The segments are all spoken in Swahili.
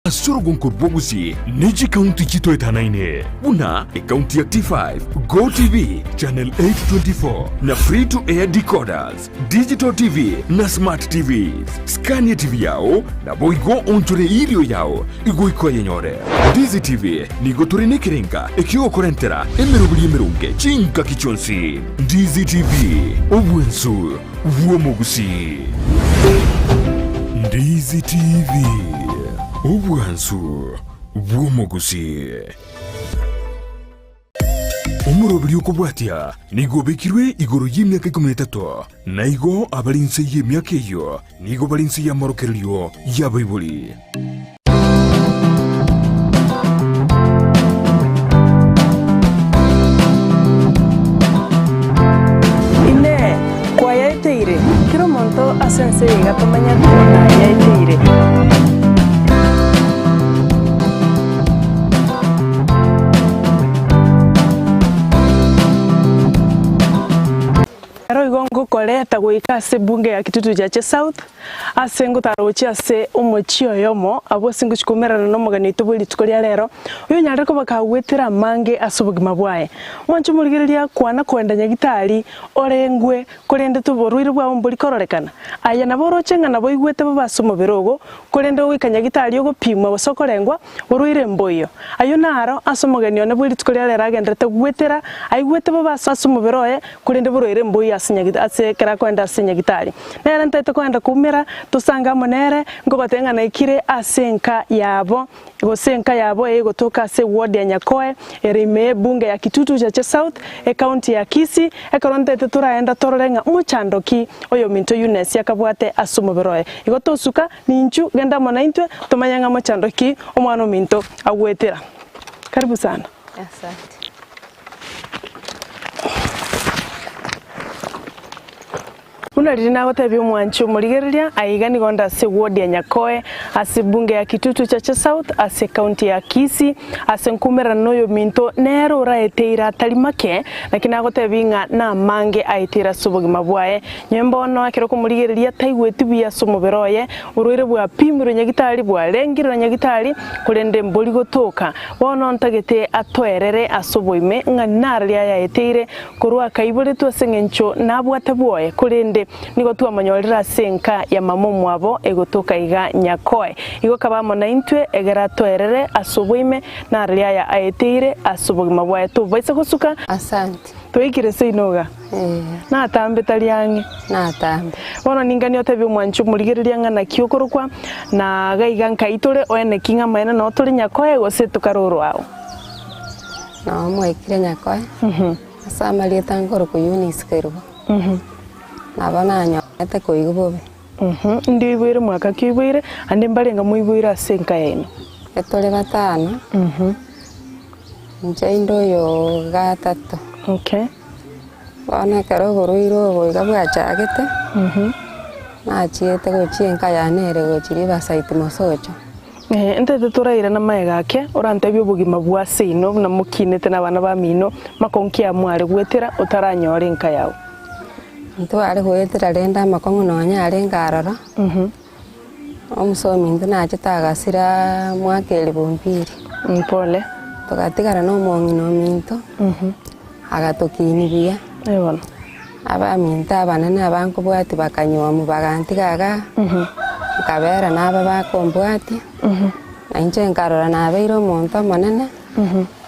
Asurugun kurbogusi Niji County Chito etanaine Buna County Active 5 Go TV Channel 824 na free to air decoders Digital TV na Smart TVs Scania TV yao na boigo onture ilio yao Igoiko yenyore Dizi TV Nigo turine kirenga Ekio korentera Emerubuli emerunge Chinka kichonsi Dizi TV Uwensu Uomogusi Dizi TV Ubuhansu Uomogusi Umurobili ukubwatia nigo bekirwe igoro y'imyaka 13 na igo abarinse y'imyaka iyo nigo barinse ya marokerio ya Bible Ine kwa yaiteire kiro monto asense gatomanya kona yaiteire Igongo koleta goika ase bunge ya Kitutu Chache South asengo tarochi ase omochio yomo abo singo chikumerana no mogani tubuli tukoria lero uyo nyare ko bakagwetera mange asubugima bwae mwancho murigereria kwana kwenda nyagitari orengwe korende tuboruire bwa ombuli kororekana aya naboroche ngana boigwete babasumo birogo korende wikanyagitari ogopimwa bosokorengwa boruire mboyo ayo naro asomogani one buli tukoria lero agendete gwetera aigwete babasumo biroye korende boruire mboyo ase kera kwenda nyagitari nera ntete kwenda kumira tusanga monere ngobatenga na ikire asenka yabo gosenka yabo egotoka ase ward ya Nyakoe erime bunge ya Kitutu Chache South county ya Kisii ekontete turaenda tororenga muchandoki oyo minto Eunice yakabwate asumo biroye igotosuka ninchu genda mona intwe tumanyanga muchandoki omwana minto agwetera karibu sana. Asante. Unarina gotebi mwancho murigereria aigani gonda ase ward ya Nyakoe ase bunge ya Kitutu Chache South ase county ya Kisii ase nkumera noyo minto nero raeteira talimake lakini agotebi nga na mange aitira subugima bwae nyembono akiro kumurigereria taigweti bya sumoberoye uruire bwa pimiro nyagitari bwa rengiro nyagitari kurende mboli gotoka bono ntagete atwerere asuboime nga narya yaeteire kurwa kaibore tu asengencho nabwate bwoye kurende nigo tuwa manyorera senka ya mamo mwabo egotoka iga Nyakoe igo kabamo na intwe egera twerere asubuime na ria ya aeteire asubugima bwae tu baise gusuka. Asante. Tuikire seinoga na tambe taliangi na tambe bono ningani otebi mwanchu murigereria ngana kiukurukwa na gaiga nkaitore oene kinga maena no turi Nyakoe gose tukaruru ao no mwekire Nyakoe asamalie tangoro ku Eunice Kerubo nabana nyete koigubobe ndi ibwire mwaka kibwire ande mbarenga muibwire asenka yeno etole batano njaindo yo gatatu. Okay. Bana karo boruiro boiga bwachagete na chiete gochienka yanere gochiri basaiti mosocho ntete turaire na maega ake orantebyo bugima bwa seino na mukinete na bana ba mino makonkia mware gwetera utaranyore nka yawo nto ari gwetera renda makongo nonya ari ngarara omusomi ndina achitagasira mwakeli bombiri mpole tugatigara no mongi no minto agatokini bia ebona aba minta abanene abanko bwati bakanywa mu bagantigaga kabera naba bakombwati na inche nkarora nabeiro monto manene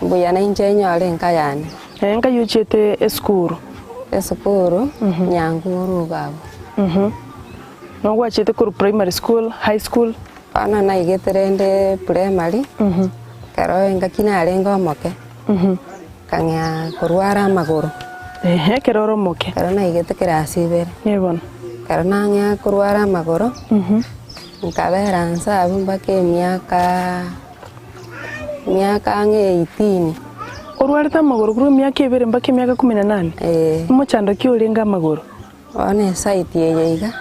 mbuya na inche nyore nkayane enka yuchete eskuru nyanguru babo no gwachete ku primary school high school ana na igeterende primary karo enga kinarenga moke kanya kurwara maguru keroro moke karo na igete kirasi bere ebona karo na nya kurwara maguru nkabera nsabu mbake miaka nge 18 urwarita maguru kuri miaka ibere mbake miaka 18 muchando ki ulinga maguru one site yeye iga